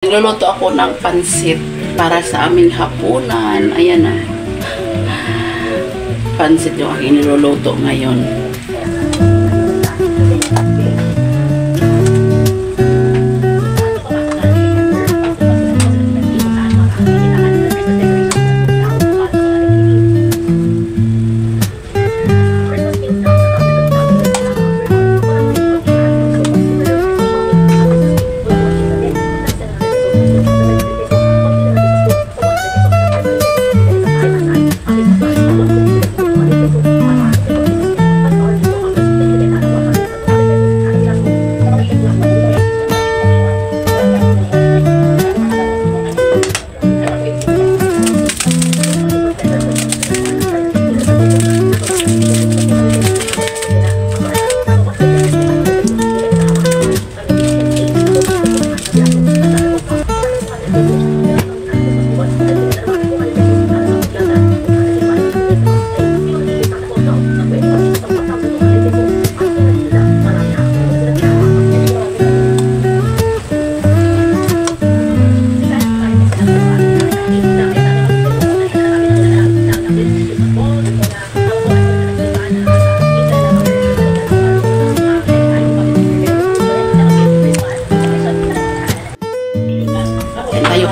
Nagluluto ako ng pansit para sa aming hapunan. Ayan na. Pansit yung aking niluluto ngayon.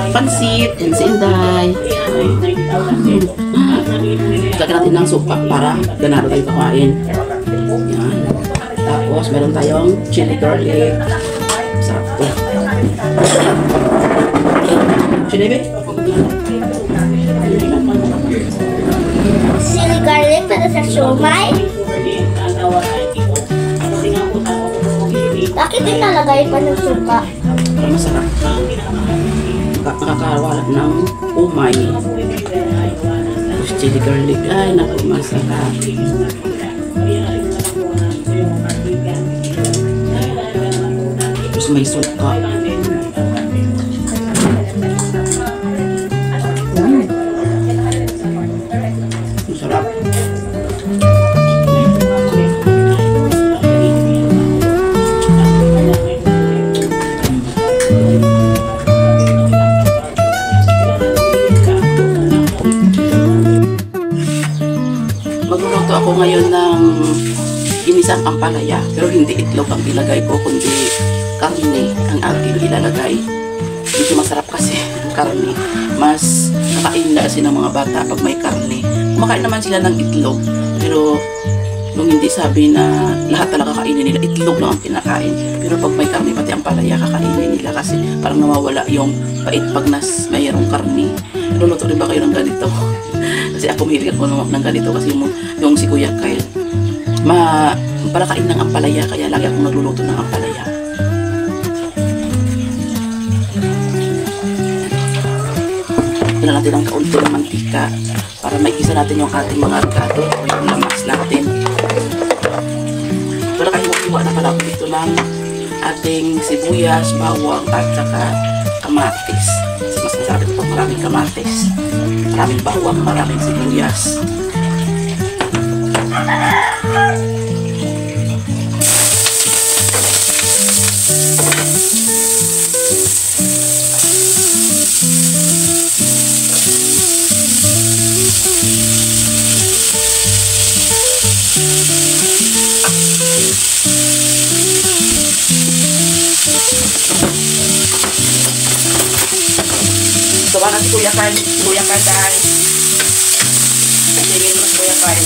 Pansit, yan si Inday. Lagyan natin ng supa para ganado tayo kakain. Yan. Tapos meron tayong chili garlic. Sarap po. Chili ba? Chili garlic para sa siomai. Bakit din nalagay pa ng suka? Para masarap. Makakawala ng umay. Tapos chili garlic. Ay, naku, masarap. Tapos may suka. Masarap. Magluluto ako ngayon ng ginisang ampalaya, pero hindi itlog ang ilagay ko, kundi karne ang aking ilalagay. Medyo masarap kasi ang karne. Mas kakain na kasi ng mga bata pag may karne. Kumakain naman sila ng itlog, pero nung hindi sabi na lahat talaga kakainin nila, itlog lang ang kinakain. Pero pag may karne, pati ampalaya kakainin nila kasi parang nawawala yung pait pag mayroong karne. Luluto rin ba kayo ng ganito? Kasi ako mahilig ako ng ganito kasi yung si Kuya Kyle palakain ng ampalaya, kaya lagi akong nagluluto ng ampalaya. Tignan natin ang kaunti ng mantika para maigisa natin yung ating mga ricado o yung lamas natin. Wala kahiwa-hiwa na pala ako dito ng ating sibuyas, bawang at saka kamatis. Mas masarap ito pag maraming kamatis, maraming bawang, maraming sibuyas. Gawa na si Kuya Kyle dahil tingin mo si Kuya Kyle.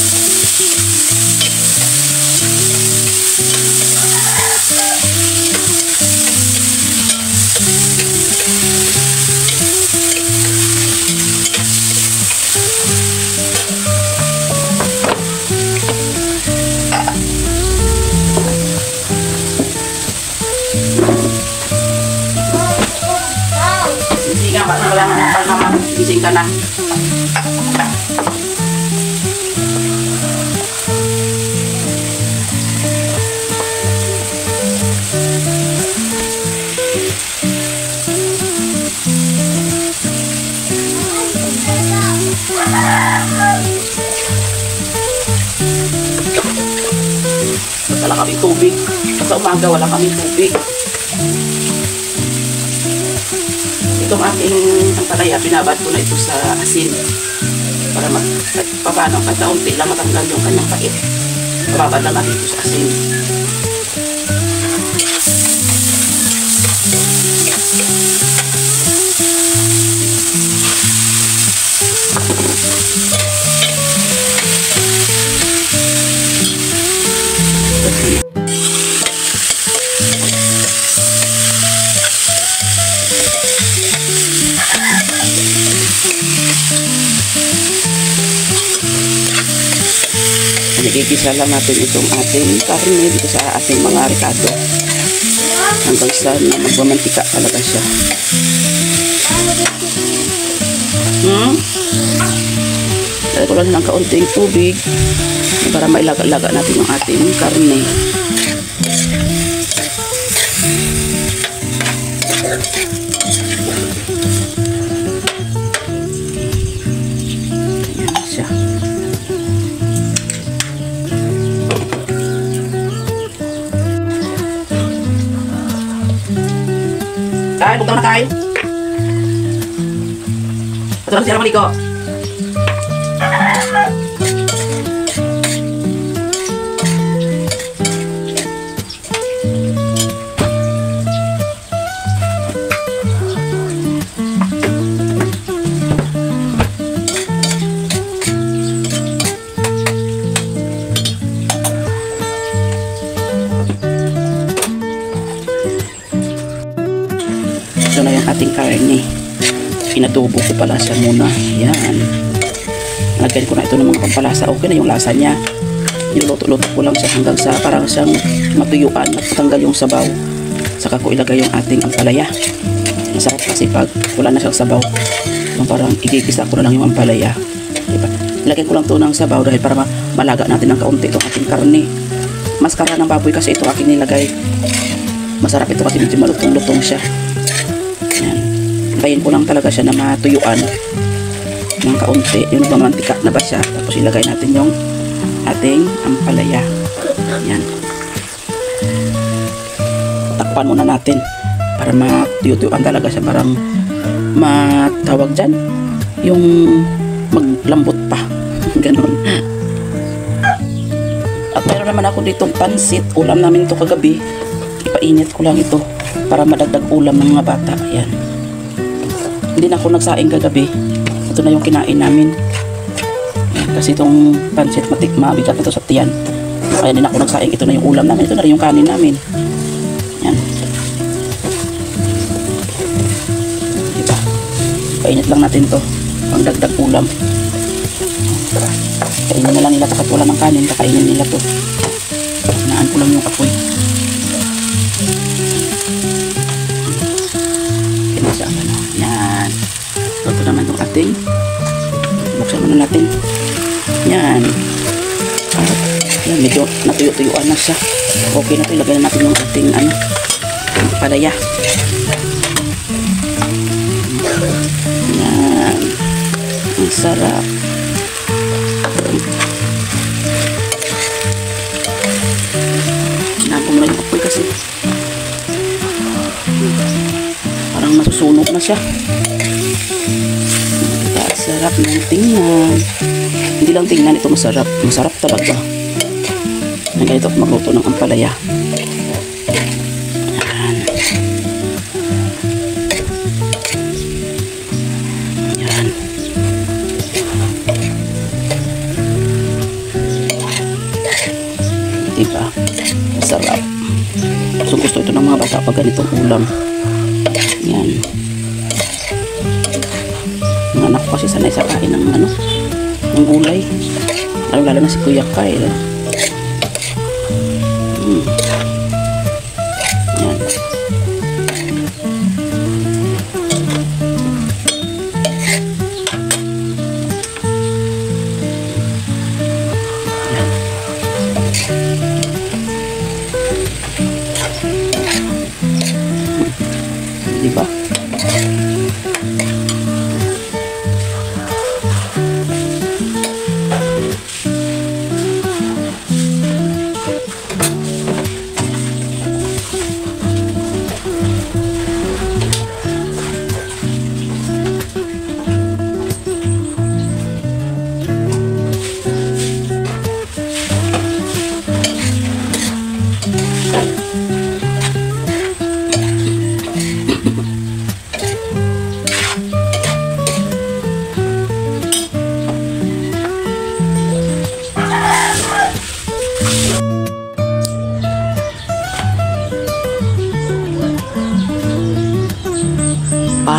Wala naman, gising ka na. Wala kami tubig. Sa umaga wala kami tubig. itong aking ang palaya, binabad ko na ito sa asin. Para paano, kaunti lang matanggal yung kanyang pait. Babad lang natin ito sa asin. Nagigisa lang natin itong ating karne dito sa ating mga ricado hanggang sa magmamantika talaga siya. Dahil ko lang ng kaunting tubig para mailaga-laga natin yung ating karne. Ayan siya. Ay, buktaw na tayo. Patulong siya naman iko. Ito na yung ating karne. Pinadubo ko pala siya muna. Yan. Lagyan ko na ito ng mga pampalasa. Okay na yung lasa niya. Niluto-luto ko lang siya hanggang sa parang siyang matuyuan at tanggal yung sabaw. Saka ko ilagay yung ating ampalaya. Masarap kasi pag wala na siyang sabaw. Yung parang igigisa ko na lang yung ampalaya. Diba? Lagyan ko lang ito ng sabaw dahil para malaga natin ng kaunti itong ating karne. Maskara ng baboy kasi ito aking nilagay. Masarap ito kasi medyo malutong-lutong siya. Yan. Bayin ko lang talaga siya na matuyuan ng kaunti. Yung mamantika na ba siya. Tapos ilagay natin yung ating ampalaya. Yan. Takpan muna natin para matuyuan talaga siya. Parang matawag dyan. Yung maglambot pa. Ganon. At mayroon naman ako ditong pansit. Ulam namin ito kagabi. Ipainit ko lang ito para madagdag ulam ng mga bata. Yan. Hindi na ako nagsaing kagabi. Ito na yung kinain namin. Yan. Kasi itong pansit mabigat ito sa tiyan. Kaya hindi na ako nagsaing. Ito na yung ulam namin. Ito na rin yung kanin namin. Yan. Diba? Painit lang natin to pang dagdag ulam. Kainin na lang nila kapag wala ng kanin. Kakainin nila to. Hinaan ko lang yung apoy. Yan. Ito naman itong ating. Buksan muna natin. Yan. At yan, medyo natuyo-tuyuan na siya. Okay na ito. Ilagay na natin yung ating palaya. Yan. Ang sarap. Hinaan ko muna yung apoy kasi parang masusunog na siya. Sarap ng tingnan. Hindi lang tingnan, ito masarap. Masarap talaga. Ang ganito ako magluto ng ampalaya. Yan. Yan. Diba? Masarap. So gusto ito ng mga bata pag ganitong ulam. Yan. Mga anak ko kasi sanay sa kain ng ng gulay. Lalo na si Kuya Kyle. Yan. Diba?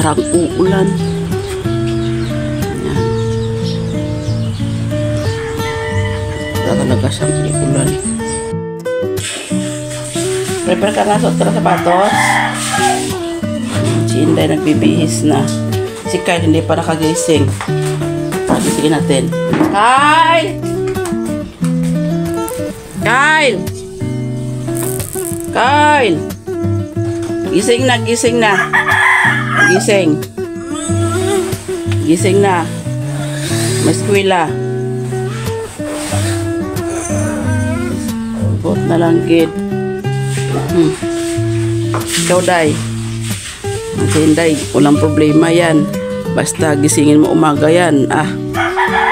parang uulan. Yan. Talaga siyang uulan. Prepare ka na, suot ka na sapatos. Si Inday nagbibihis na. Si Kyle hindi pa nakagising. Pagisingin natin. Kyle! Kyle! Kyle! Gising na, gising na. Gising. Gising na. May eskwela. Bot na lang, kid. Ikaw, Day. Kasi Inday, walang problema yan. Basta gisingin mo umaga yan.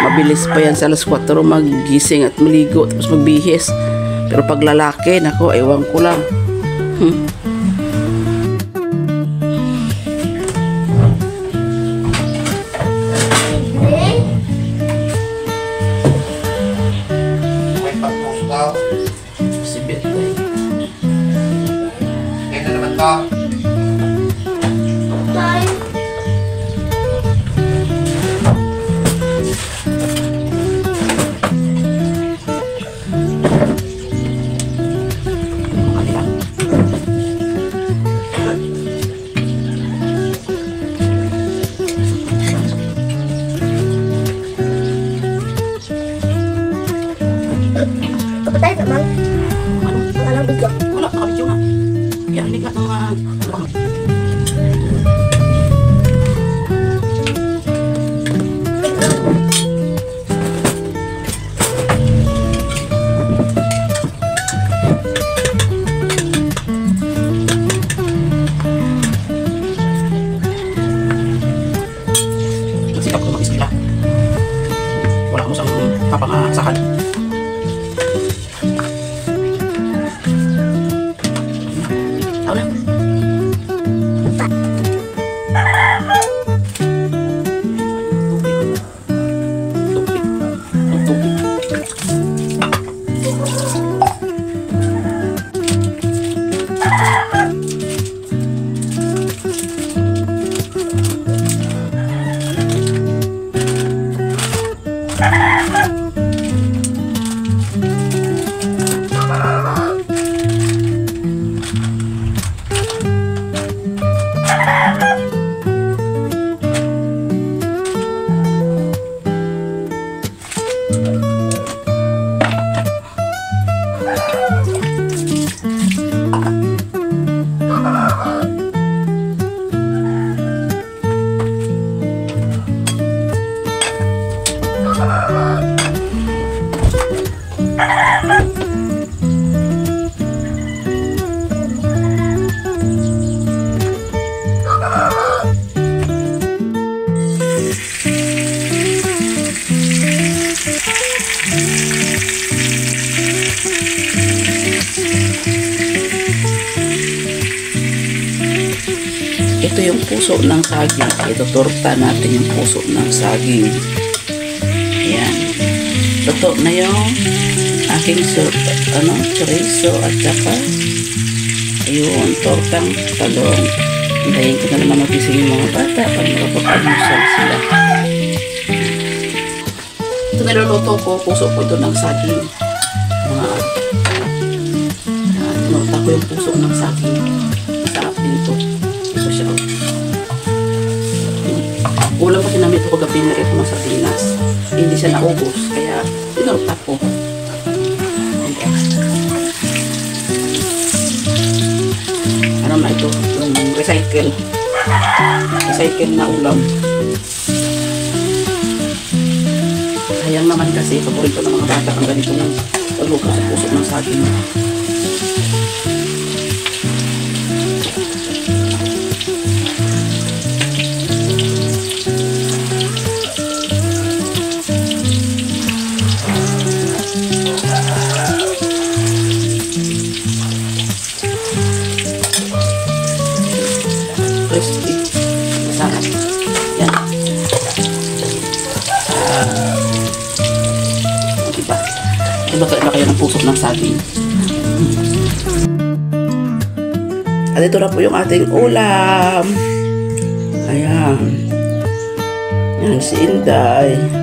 Mabilis pa yan sa alas 4 maggising at maligo tapos magbihis. Pero pag lalaki, nako, ewan ko lang. May pagpuso ka. Si Betay. Kaya na naman ka. Kapatay ka, Mang. Walang video. Wala, nakabidyo nga. Kaya hindi ka mga... Magsikap ko mag-isila. Wala mo sa papangasahan. Tao na. Ito yung puso ng saging. Ito, torta natin yung puso ng saging. Ayan. Toto na yung aking chorizo at saka ayun, tortang talong. Hintayin ko na naman magising yung mga bata para makapag-almusal sila. Ito niluluto ko, puso ko ito ng saging. Tinuta ko yung puso ng saging. Sarap din ito. Ito siya. Ulam kasi namin ito kagabi na ito ng sardinas. Hindi siya naubos, kaya tinuta ko. Ano na ito? Yung recycle na ulam. Sayang naman kasi paborito ng mga bata ang ganito ng pagluto sa puso ng saging. Crispy. Masarap. Yan. Diba? Iba kayo ng puso ng saging. At ito na po yung ating ulam. Ayan. Yan si Inday.